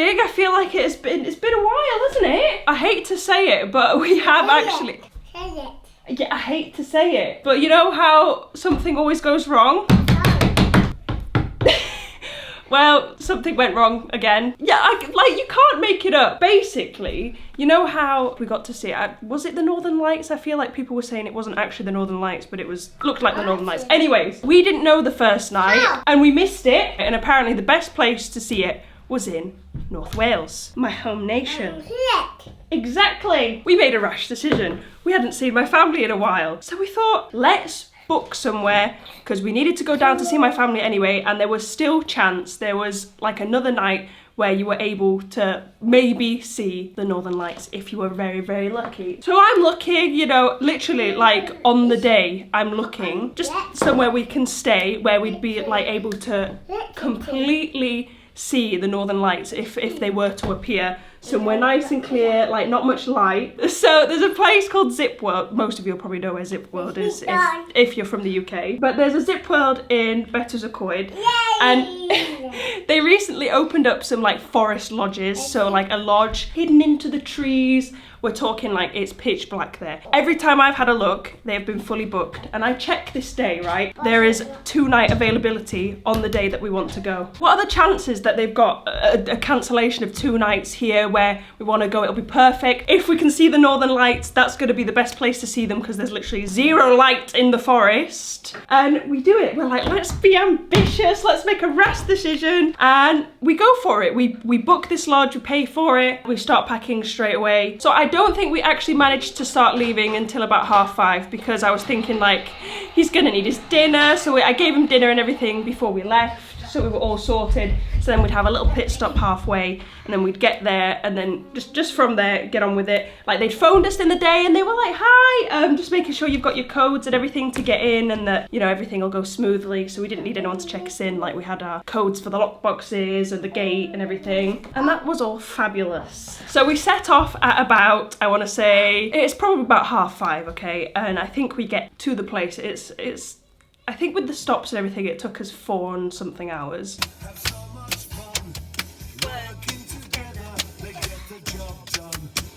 big. I feel like it's been a while, hasn't it? I hate to say it, but we have actually... Yeah, I hate to say it, but you know how something always goes wrong? Well, something went wrong again. Yeah, like, you can't make it up. Basically, you know how we got to see it? Was it the Northern Lights? I feel like people were saying it wasn't actually the Northern Lights, but it looked like the Northern Lights. Anyways, we didn't know the first night, and we missed it, and apparently the best place to see it was in North Wales, my home nation. Exactly. We made a rash decision. We hadn't seen my family in a while, so we thought, let's book somewhere, because we needed to go down to see my family anyway, and there was still chance there was like another night where you were able to maybe see the Northern Lights if you were very, very lucky. So I'm looking, you know, literally like on the day I'm looking, just somewhere we can stay where we'd be like able to completely see the Northern Lights if they were to appear. Somewhere nice and clear, like not much light. So there's a place called Zip World. Most of you will probably know where Zip World is if you're from the UK. But there's a Zip World in Betws-y-Coed, and they recently opened up some like forest lodges. So like a lodge hidden into the trees. We're talking like it's pitch black there. Every time I've had a look, they've been fully booked. And I check this day, right? There is 2-night availability on the day that we want to go. What are the chances that they've got a cancellation of 2 nights here where we want to go? It'll be perfect. If we can see the Northern Lights, that's going to be the best place to see them because there's literally 0 light in the forest. And we do it. We're like, let's be ambitious. Let's make a rash decision. And we go for it. We book this lodge, we pay for it. We start packing straight away. So I don't think we actually managed to start leaving until about 5:30 because I was thinking like, he's gonna need his dinner. So I gave him dinner and everything before we left. So we were all sorted. So then we'd have a little pit stop halfway and then we'd get there and then just from there, get on with it. Like they'd phoned us in the day and they were like, hi, just making sure you've got your codes and everything to get in and that, you know, everything will go smoothly. So we didn't need anyone to check us in. Like we had our codes for the lock boxes and the gate and everything. And that was all fabulous. So we set off at about, I want to say, it's probably about 5:30, okay? And I think we get to the place, I think with the stops and everything, it took us 4 and something hours.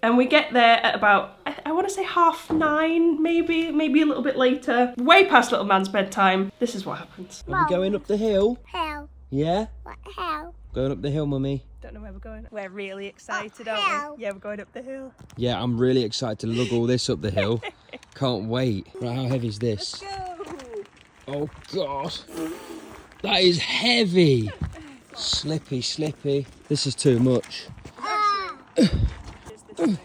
And we get there at about, I want to say 9:30, maybe a little bit later. Way past little man's bedtime. This is what happens. Are we going up the hill? Hill. Yeah? What hill? Going up the hill, Mummy. Don't know where we're going. We're really excited, aren't we? Yeah, we're going up the hill. Yeah, I'm really excited to lug all this up the hill. Can't wait. Right, how heavy is this? Let's go. Oh God, that is heavy. Slippy, slippy. This is too much. Did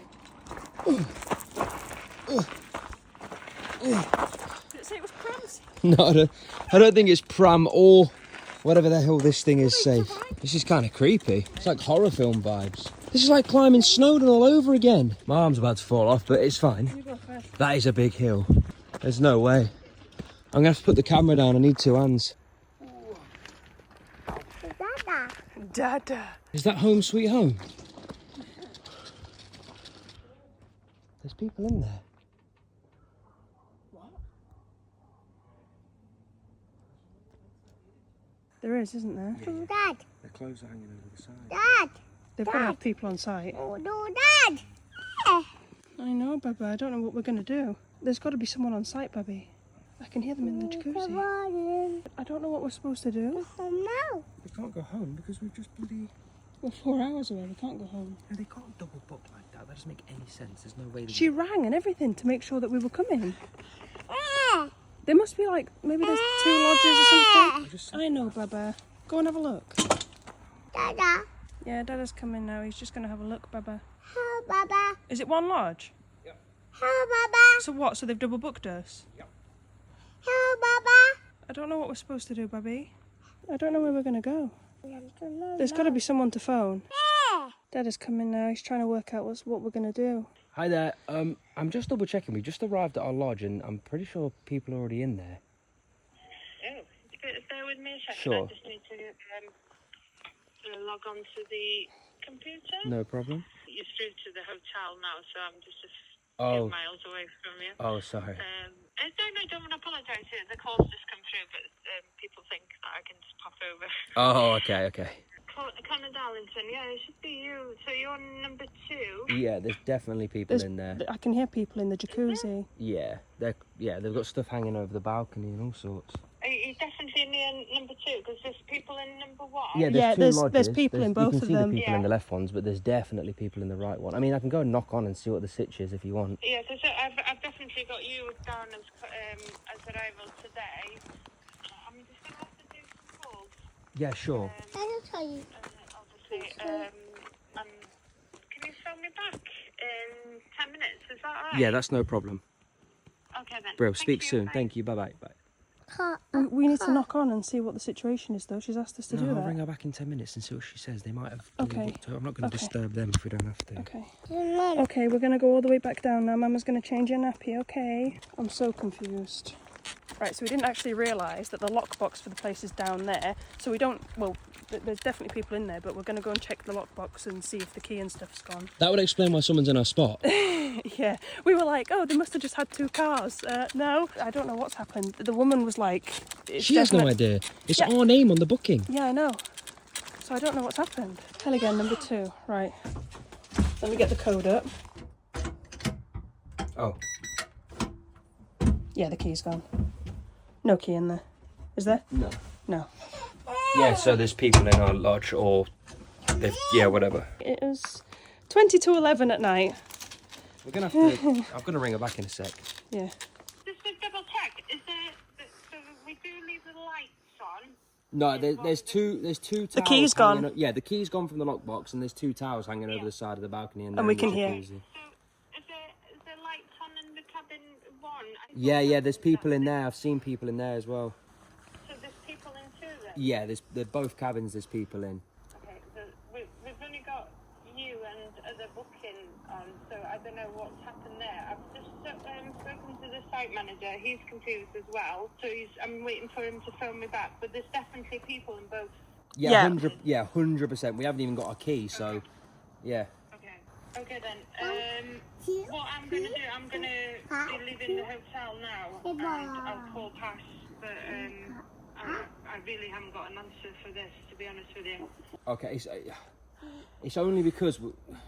it say it was prams? No, I don't think it's pram or whatever the hell this thing is safe. This is kind of creepy. It's like horror film vibes. This is like climbing Snowdon all over again. My arm's about to fall off, but it's fine. That is a big hill. There's no way. I'm gonna have to put the camera down. I need 2 hands. Dada. Is that home sweet home? There's people in there. What? There is, isn't there? Yeah. Dad. The clothes are hanging over the side. Dad. They've got to have people on site. Oh no, Dad. Yeah. I know, Baba. I don't know what we're going to do. There's got to be someone on site, Baby. I can hear them in the jacuzzi. I don't know what we're supposed to do. Oh no. We can't go home because we've just bloody... We're 4 hours away. We can't go home. No, they can't double book like that. That doesn't make any sense. There's no way... She rang and everything to make sure that we were coming. Yeah. There must be like, maybe there's 2 lodges or something. I know, Baba. Go and have a look. Dada. Yeah, Dada's coming now. He's just going to have a look, Baba. How, Baba? Is it 1 lodge? Yep. How, Baba? So what? So they've double booked us? Yep. How, Baba? I don't know what we're supposed to do, Baby. I don't know where we're going to go. There's got to be someone to phone. Yeah. Dada's coming now. He's trying to work out what we're going to do. Hi there. I'm just double checking. We just arrived at our lodge and I'm pretty sure people are already in there. Oh, bear with me a second. Sure. I just need to log on to the computer. No problem. You're through to the hotel now, so I'm just a Oh. few miles away from you. Oh, sorry. No, don't want to apologise. The call's just come through, but people think that I can just pop over. Oh, okay. Connor Darlington, yeah, it should be you. So you're number 2. Yeah, there's definitely people in there. I can hear people in the jacuzzi. Yeah, they've got stuff hanging over the balcony and all sorts. Are you definitely in number 2? Because there's people in number 1. Yeah, Yeah, two there's lodges. people in both you of can see them. the people in Yeah. the left ones, but there's definitely people in the right one. I mean, I can go and knock on and see what the sitch is if you want. Yeah, because I've definitely got you down as arrival today. I'm just going to have to do some calls. Yeah, sure. I'll tell you. Obviously, can you phone me back in 10 minutes? Is that all right? Yeah, that's no problem. Okay then. Bro, Thank speak you. soon. Bye. Thank you. Bye-bye. Bye. We need to knock on and see what the situation is, though. She's asked us to do I'll that. ring her back in 10 minutes and see what she says. They might have... Okay. I'm not going to Okay. disturb them if we don't have to. Okay. Okay, we're gonna go all the way back down now. Mama's gonna change your nappy, okay? I'm so confused. Right, so we didn't actually realise that the lockbox for the place is down there. So we don't, well, there's definitely people in there, but we're gonna go and check the lockbox and see if the key and stuff's gone. That would explain why someone's in our spot. Yeah, we were like, oh, they must have just had 2 cars. No, I don't know what's happened. The woman was like... She has no idea. It's Yeah. our name on the booking. Yeah, I know. So I don't know what's happened. Tell again, number 2. Right. Let me get the code up. Oh. Yeah, the key's gone. No key in there. Is there? No. No. Yeah, so there's people in our lodge or... Yeah, whatever. It was 20 to 11 at night. We're going to have to... I'm going to ring her back in a sec. Yeah. Just to double check, is there... So we do leave the lights on. No, there's two towels. The key's hanging gone. Yeah, the key's gone from the lockbox, and there's 2 towels hanging over the side of the balcony, and we they're in can the hear. jacuzzi. So is there lights on in the cabin 1? Yeah, there's people in there. I've seen people in there as well. So there's people in 2 then? Yeah, they're both cabins. There's people in. Okay, so we've only got you and other booking on, so I don't know what's happened there. I've just spoken to the site manager. He's confused as well, so I'm waiting for him to phone me back. But there's definitely people in both. Yeah, Yeah. 100%. We haven't even got a key, so yeah. Okay then. What I'm gonna do, I'm gonna be leaving the hotel now, and I'll call Pass. But I really haven't got an answer for this, to be honest with you. Okay, it's only because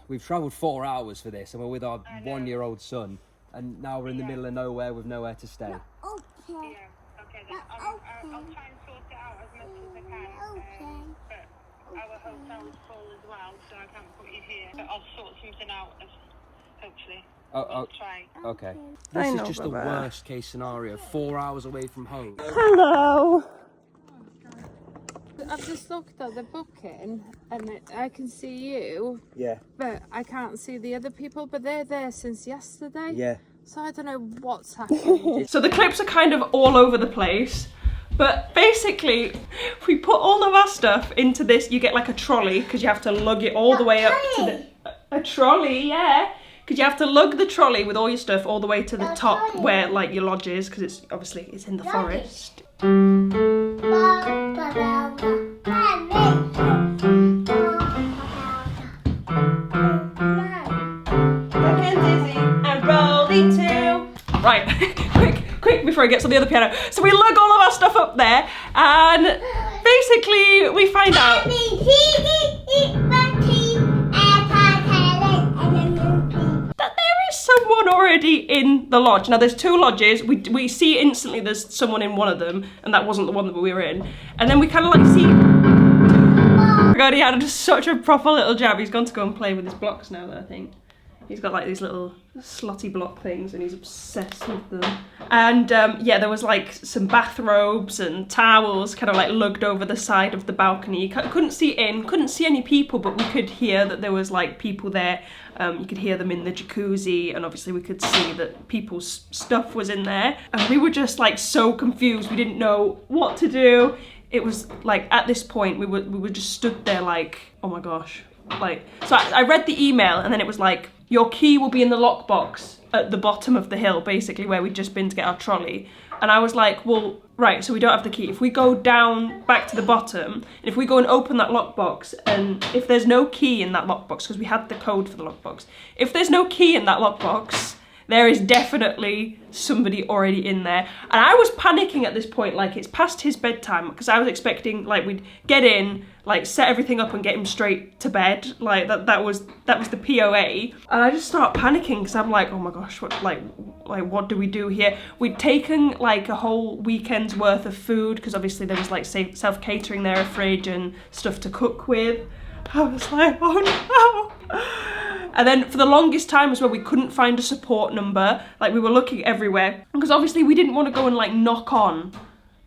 we've travelled 4 hours for this, and we're with our 1-year-old son, and now we're in the middle of nowhere with nowhere to stay. Yeah. Okay then. I'll try and sort it out as much as I can. But our hotel is full as well, so I can't put you here. But I'll sort something out, hopefully. I'll try. Okay. I This know, is just the Baba. worst case scenario. 4 hours away from home. Hello. I've just looked at the booking and I can see you, Yeah. but I can't see the other people, but they're there since yesterday. Yeah. So I don't know what's happening. So the clips are kind of all over the place. But basically, we put all of our stuff into this. You get like a trolley because you have to lug it all the way up to the... A trolley, yeah. Because you have to lug the trolley with all your stuff all the way to the top where like your lodge is, because it's obviously it's in the forest. And rolling too. Right, quick before I get to the other piano. So we lug all of our stuff up there, and basically we find out that there is someone already in the lodge. Now there's 2 lodges. We see instantly there's someone in one of them, and that wasn't the one that we were in. And then we kind of like see. Oh my god, he had such a proper little jab. He's gone to go and play with his blocks now, though, I think. He's got like these little slotty block things and he's obsessed with them. And yeah, there was like some bathrobes and towels kind of like lugged over the side of the balcony. You couldn't see in, couldn't see any people, but we could hear that there was like people there. You could hear them in the jacuzzi, and obviously we could see that people's stuff was in there. And we were just like so confused. We didn't know what to do. It was like at this point we were just stood there like, oh my gosh. Like, so I read the email and then it was like, your key will be in the lockbox at the bottom of the hill, basically where we'd just been to get our trolley. And I was like, well, right, so we don't have the key. If we go down back to the bottom, and if we go and open that lockbox, and if there's no key in that lockbox, because we had the code for the lockbox, if there's no key in that lockbox, there is definitely somebody already in there. And I was panicking at this point, like it's past his bedtime, because I was expecting like we'd get in, like set everything up and get him straight to bed. Like that was the POA. And I just start panicking because I'm like, oh my gosh, what do we do here? We'd taken like a whole weekend's worth of food, because obviously there was like self-catering there, a fridge and stuff to cook with. I was like, oh no. And then for the longest time as well, we couldn't find a support number. Like we were looking everywhere, because obviously we didn't want to go and like knock on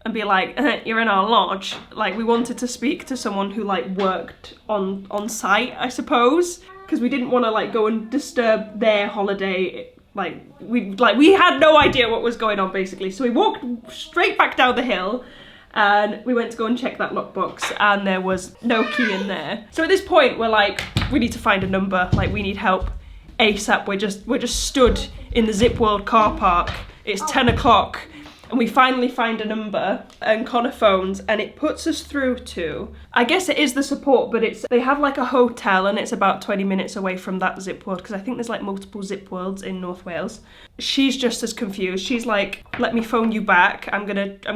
and be like, you're in our lodge. Like we wanted to speak to someone who like worked on site, I suppose, because we didn't want to like go and disturb their holiday. We had no idea what was going on basically. So we walked straight back down the hill and we went to go and check that lockbox, and there was no key in there. So at this point we're like, we need to find a number, like we need help ASAP. We're just stood in the Zip World car park. It's 10 o'clock and we finally find a number, and Connor phones and it puts us through to, I guess it is the support, but they have like a hotel and it's about 20 minutes away from that Zip World, because I think there's like multiple Zip Worlds in North Wales. She's just as confused. She's like, let me phone you back. I'm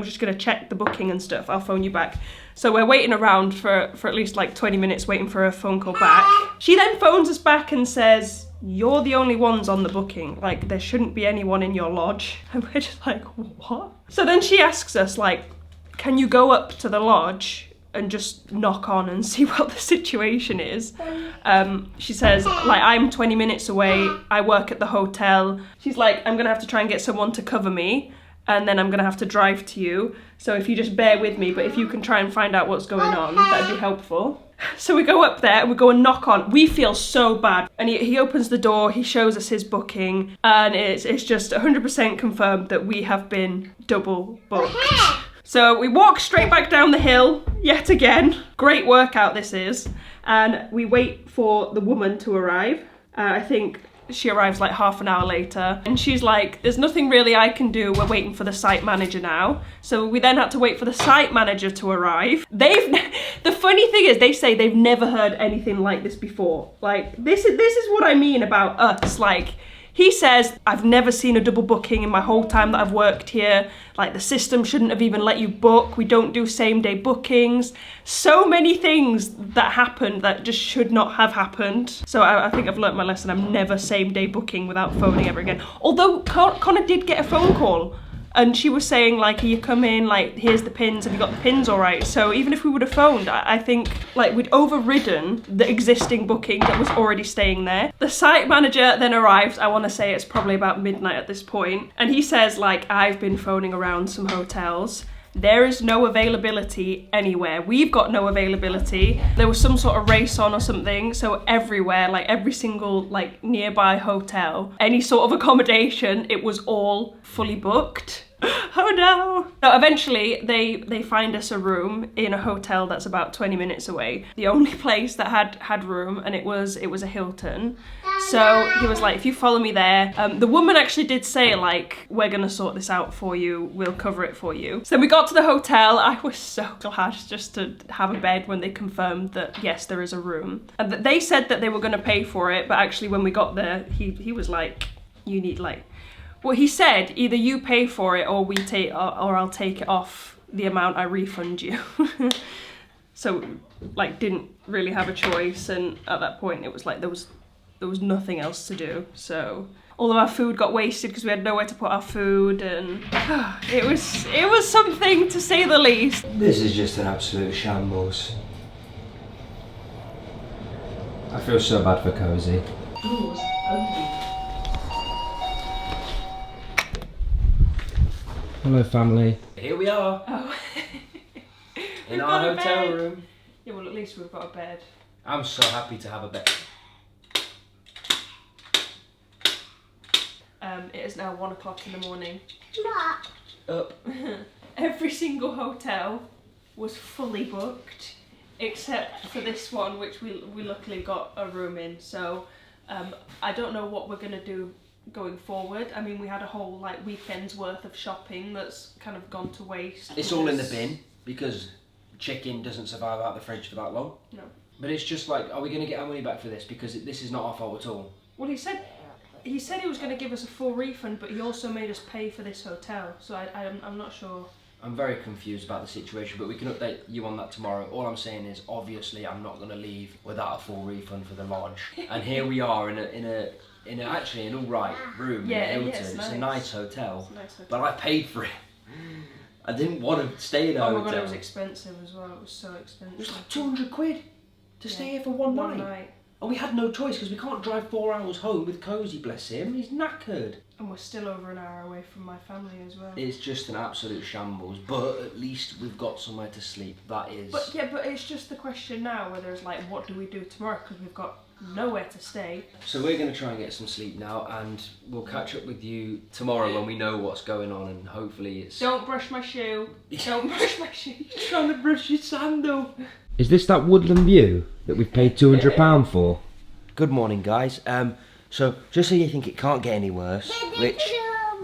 just gonna check the booking and stuff. I'll phone you back. So we're waiting around for at least like 20 minutes waiting for a phone call back. She then phones us back and says, you're the only ones on the booking. Like there shouldn't be anyone in your lodge. And we're just like, what? So then she asks us like, can you go up to the lodge and just knock on and see what the situation is? She says, like, I'm 20 minutes away. I work at the hotel. She's like, I'm gonna have to try and get someone to cover me, and then I'm gonna have to drive to you. So if you just bear with me, but if you can try and find out what's going on, that'd be helpful. So we go up there and we go and knock on. We feel so bad. And he opens the door, he shows us his booking, and it's just 100% confirmed that we have been double booked. So we walk straight back down the hill, yet again. Great workout this is. And we wait for the woman to arrive. I think she arrives like half an hour later, and she's like, there's nothing really I can do, we're waiting for the site manager now. So we then had to wait for the site manager to arrive. The funny thing is, they say they've never heard anything like this before. Like, this is what I mean about us. Like, he says, I've never seen a double booking in my whole time that I've worked here. Like, the system shouldn't have even let you book. We don't do same day bookings. So many things that happened that just should not have happened. So I think I've learnt my lesson. I'm never same day booking without phoning ever again. Although Connor did get a phone call, and she was saying like, you come in, like, here's the pins, have you got the pins all right? So even if we would have phoned, I think like we'd overridden the existing booking that was already staying there. The site manager then arrives. I want to say it's probably about midnight at this point. And he says like, I've been phoning around some hotels. There is no availability anywhere. We've got no availability. There was some sort of race on or something. So everywhere, like every single like nearby hotel, any sort of accommodation, it was all fully booked. Oh no. So eventually they find us a room in a hotel that's about 20 minutes away. The only place that had room, and it was a Hilton. So he was like, if you follow me there. The woman actually did say like, we're gonna sort this out for you, we'll cover it for you. So we got to the hotel. I was so glad just to have a bed when they confirmed that yes, there is a room. And they said that they were gonna pay for it, but actually when we got there, he was like, you need like, well, he said either you pay for it or I'll take it off the amount I refund you. So like didn't really have a choice, and at that point it was like there was nothing else to do. So all of our food got wasted because we had nowhere to put our food, and it was something to say the least. This is just an absolute shambles. I feel so bad for Cozy. Hello family. Here we are. Oh. In our hotel room. Yeah, well at least we've got a bed. I'm so happy to have a bed. It is now 1 o'clock in the morning. Up. Every single hotel was fully booked except for this one, which we luckily got a room in. So I don't know what we're gonna do going forward. I mean, we had a whole like weekend's worth of shopping that's kind of gone to waste. It's all in the bin because chicken doesn't survive out the fridge for that long. No. But it's just like, are we going to get our money back for this? Because this is not our fault at all. Well, he said he said he was going to give us a full refund, but he also made us pay for this hotel. So I'm not sure. I'm very confused about the situation, but we can update you on that tomorrow. All I'm saying is, obviously, I'm not going to leave without a full refund for the lodge. And here we are in actually an all right room Yeah, in yeah, Hilton. it's It's a nice hotel, It's a nice hotel. but I paid for it. I didn't want to stay in a Oh hotel. my god, it was expensive as well. It was so expensive. It was like 200 quid to stay here for one night. And we had no choice because we can't drive 4 hours home with Cozy, bless him. He's knackered. And we're still over an hour away from my family as well. It's just an absolute shambles, but at least we've got somewhere to sleep. That is. But it's just the question now whether it's like, what do we do tomorrow? Because we've got nowhere to stay. So we're going to try and get some sleep now, and we'll catch up with you tomorrow when we know what's going on, and hopefully it's... Don't brush my shoe. Don't brush my shoe. You're trying to brush your sandal. Is this that woodland view that we've paid £200 for? Good morning, guys. So just so you think it can't get any worse, which,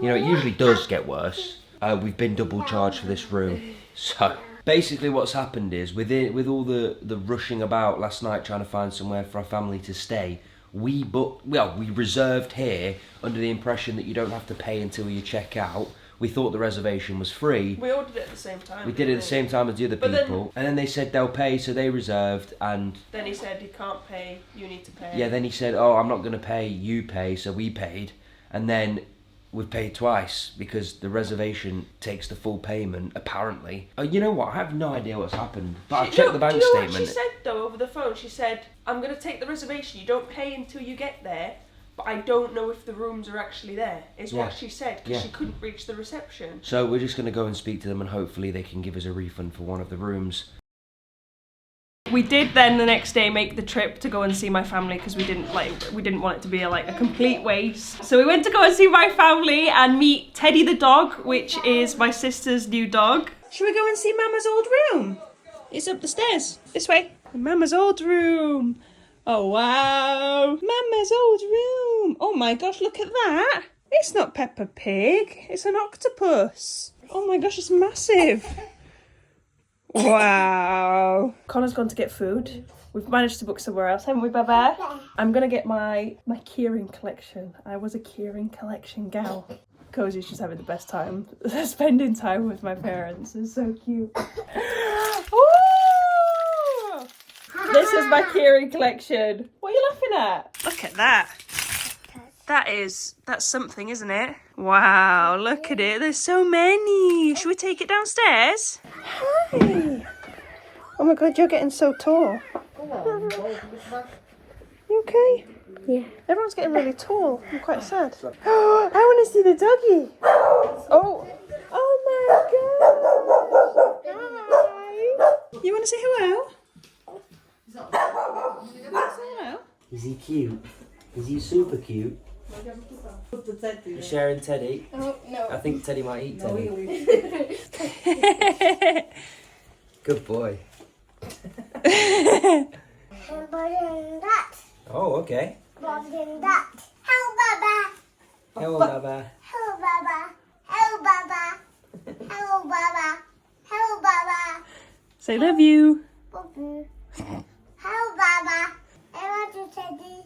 you know, it usually does get worse, we've been double charged for this room. So basically what's happened is, with all the rushing about last night trying to find somewhere for our family to stay, we reserved here under the impression that you don't have to pay until you check out. We thought the reservation was free. We ordered it at the same time. We did it at the same time as the other people. And then they said they'll pay, so they reserved, and... Then he said, you can't pay, you need to pay. Yeah, then he said, oh, I'm not going to pay, you pay, so we paid. And then we've paid twice, because the reservation takes the full payment, apparently. You know what, I have no idea what's happened. But I've checked the bank statement. What she said, though, over the phone? She said, I'm going to take the reservation, you don't pay until you get there. But I don't know if the rooms are actually there, is what she said, because she couldn't reach the reception. So we're just going to go and speak to them, and hopefully they can give us a refund for one of the rooms. We did then the next day make the trip to go and see my family, because we didn't want it to be a complete waste. So we went to go and see my family and meet Teddy the dog, which is my sister's new dog. Should we go and see Mama's old room? It's up the stairs. This way. Mama's old room. Oh wow! Mama's old room! Oh my gosh, look at that! It's not Peppa Pig, it's an octopus! Oh my gosh, it's massive! Wow! Connor's gone to get food. We've managed to book somewhere else, haven't we, Baba? I'm gonna get my keyring collection. I was a keyring collection gal. Cozy's just having the best time. Spending time with my parents is so cute. Woo! This is my keyring collection. What are you laughing at? Look at that. That's something, isn't it? Wow, look at it. There's so many. Should we take it downstairs? Hi. Oh my god, you're getting so tall. You okay? Yeah. Everyone's getting really tall. I'm quite sad. I want to see the doggy. Oh. Oh my god. Hi. You want to say hello? Is he cute? Is he super cute? You're sharing Teddy? Oh, no. I think Teddy might eat Teddy. Good boy. Oh, okay. Hello, Baba. Hello, Baba. Hello, Baba. Hello, Baba. Hello, Baba. Hello, Baba. Say love you. Hello, Baba. I want you, Teddy.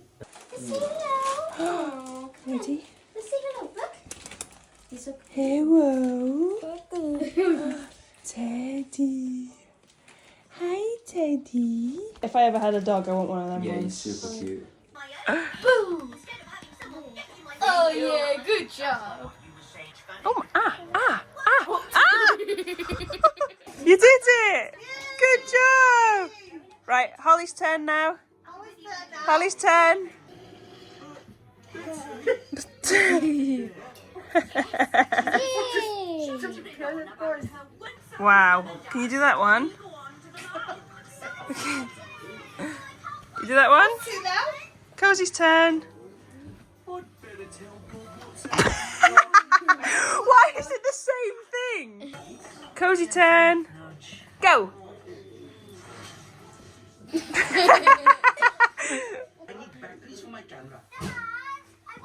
Hello. Teddy. Look. He's a Hello. Teddy. Teddy. Hi, Teddy. If I ever had a dog, I want one of them Yeah, ones. he's super cute. Oh, yeah. Good job. Oh, ah! You did it! Good job! Right, Holly's turn now. Holly's turn. Wow. Can you do that one? You do that one? Cozy's turn. Why is it the same thing? Cozy turn. Go.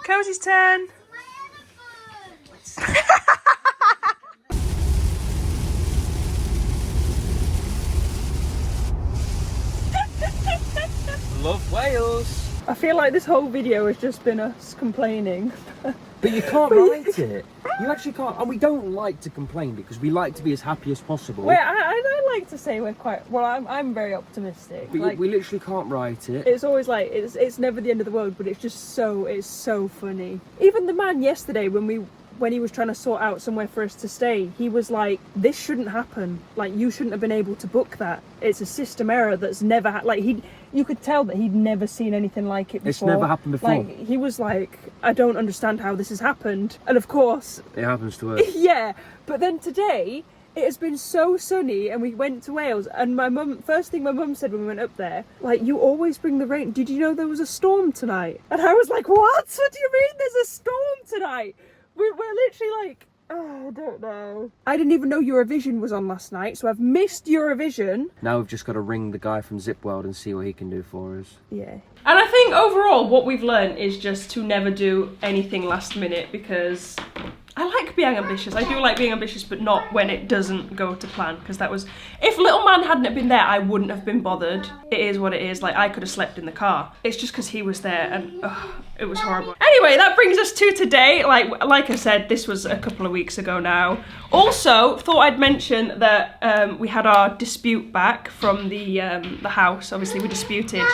Cozy's turn. Love Wales. I feel like this whole video has just been us complaining. But you can't write it. You actually can't. And we don't like to complain because we like to be as happy as possible. Wait, I like to say we're quite, well, I'm very optimistic. But Like, we literally can't write it. it's always like, it's never the end of the world, but it's just it's so funny. Even the man yesterday, when he was trying to sort out somewhere for us to stay, he was like, this shouldn't happen. Like, you shouldn't have been able to book that. It's a system error that's never like, you could tell that he'd never seen anything like it before. It's never happened before. Like, he was like, I don't understand how this has happened. And of course, It happens to us. yeah, but then today, it has been so sunny and we went to Wales and first thing my mum said when we went up there, like, you always bring the rain. Did you know there was a storm tonight? And I was like, what? What do you mean there's a storm tonight? We're literally like, oh, I don't know. I didn't even know Eurovision was on last night, so I've missed Eurovision. Now we've just got to ring the guy from Zip World and see what he can do for us. Yeah. And I think overall what we've learned is just to never do anything last minute, because I like being ambitious. I do like being ambitious, but not when it doesn't go to plan, because that was... If little man hadn't have been there, I wouldn't have been bothered. It is what it is. Like, I could have slept in the car. It's just because he was there and it was horrible. Anyway, that brings us to today. Like I said, this was a couple of weeks ago now. Also, thought I'd mention that we had our dispute back from the house. Obviously, we disputed.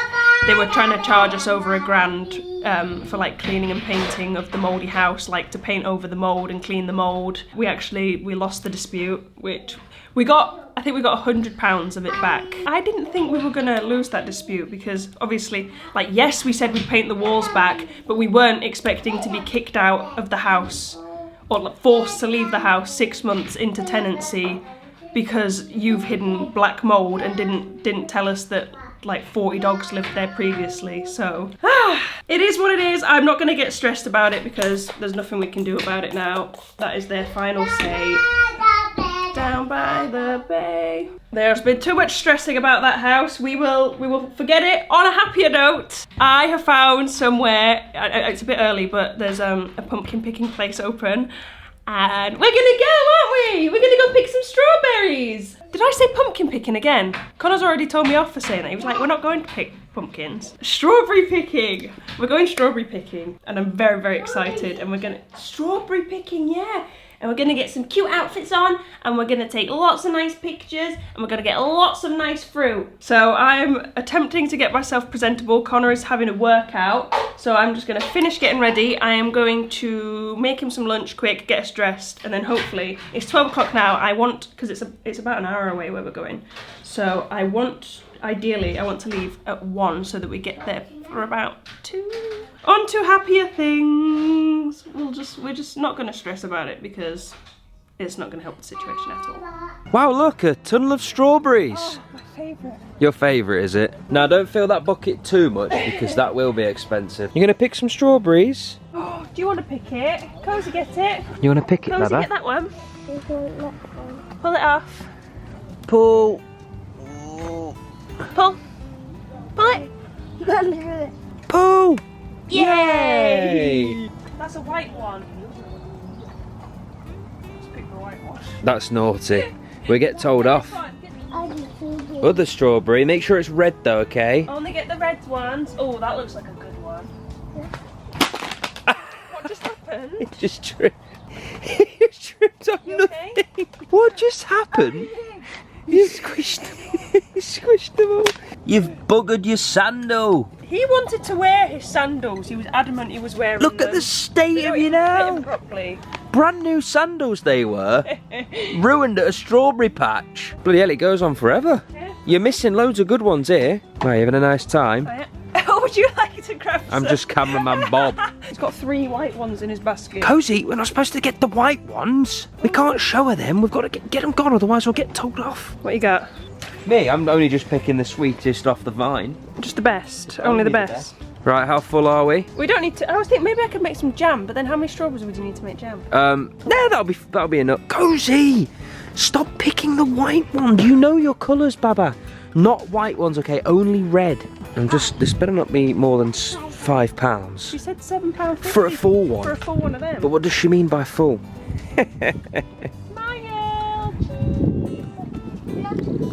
They were trying to charge us over £1,000 for like cleaning and painting of the mouldy house, like to paint over the mould and clean the mould. We lost the dispute, which I think we got £100 of it back. I didn't think we were gonna lose that dispute because obviously, like, yes, we said we'd paint the walls back, but we weren't expecting to be kicked out of the house or like, forced to leave the house 6 months into tenancy because you've hidden black mould and didn't tell us that like 40 dogs lived there previously. So it is what it is. I'm not going to get stressed about it because there's nothing we can do about it now. That is their final say. Down by the bay. There's been too much stressing about that house. We will forget it. On a happier note, I have found somewhere, it's a bit early, but there's a pumpkin picking place open. And we're gonna go, aren't we? We're gonna go pick some strawberries. Did I say pumpkin picking again? Connor's already told me off for saying that. He was like, we're not going to pick pumpkins. Strawberry picking. We're going strawberry picking. And I'm very, very excited. And we're gonna, strawberry picking, yeah. And we're gonna get some cute outfits on, and we're gonna take lots of nice pictures, and we're gonna get lots of nice fruit. So I'm attempting to get myself presentable. Connor is having a workout, so I'm just gonna finish getting ready. I am going to make him some lunch quick, get us dressed, and then hopefully, it's 12 o'clock now. Because it's about an hour away where we're going. So ideally, I want to leave at 1 so that we get there for about 2. On to happier things. We're just not going to stress about it because it's not going to help the situation at all. Wow, look, a tunnel of strawberries. Oh, my favourite. Your favourite, is it? Now, don't fill that bucket too much because that will be expensive. You're going to pick some strawberries? Oh, do you want to pick it? Cozy, get it. You want to pick it, Cozy, Baba? get that one. Pull it off. Pull. Pull. Pull it. Pull. Yay! That's a white one. Let's pick the white one. That's naughty. We get told off. Other strawberry. Make sure it's red though, okay? Only get the red ones. Oh, that looks like a good one. What just happened? It just tripped. You tripped on You nothing. okay? What just happened? You squished them. You squished them all. You've buggered your sandal. He wanted to wear his sandals. He was adamant he was wearing Look them. at the state They of don't you even fit now. him properly. Brand new sandals they were. Ruined at a strawberry patch. Bloody hell, it goes on forever. Yeah. You're missing loads of good ones here. Are you having a nice time? Oh, would you like to grab I'm some? just cameraman Bob. He's got 3 white ones in his basket. Cozy, we're not supposed to get the white ones. We can't show her them. We've got to get them gone, otherwise we'll get told off. What you got? Me, I'm only just picking the sweetest off the vine. Just the best. Only the best. Right, how full are we? We don't need to. I was thinking maybe I could make some jam, but then how many strawberries would you need to make jam? No, that'll be enough. Cozy, stop picking the white one. You know your colours, Baba. Not white ones, okay? Only red. This better not be more than £5. She said £7.50 For a full one. For a full one of them. But what does she mean by full? Smile.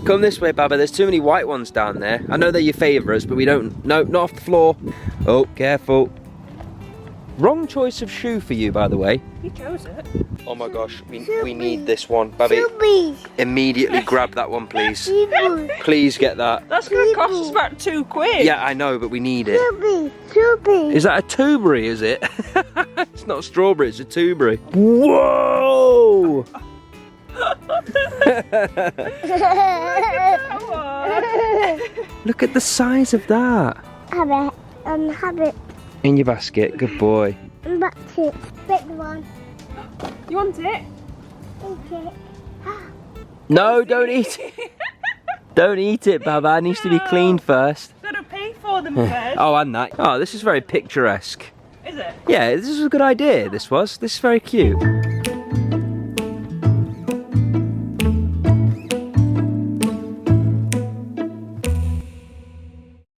Come this way, Baba. There's too many white ones down there. I know they're your favourites, but we don't. No, not off the floor. Oh, careful. Wrong choice of shoe for you, by the way. You chose it. Oh my gosh, we need this one. Baby, immediately grab that one, please. Please get that. That's going to cost us about £2. Yeah, I know, but we need it. Is that a tuberry, is it? It's not a strawberry, it's a tuberry. Whoa! Look at the size of that. Have it. In your basket, good boy. That's it. Big one. You want it? Eat it. No, don't eat it. Don't eat it, Baba. It needs to be cleaned first. Gotta pay for them first. Oh, and that. Oh, this is very picturesque. Is it? Yeah, this is a good idea, this was. This is very cute.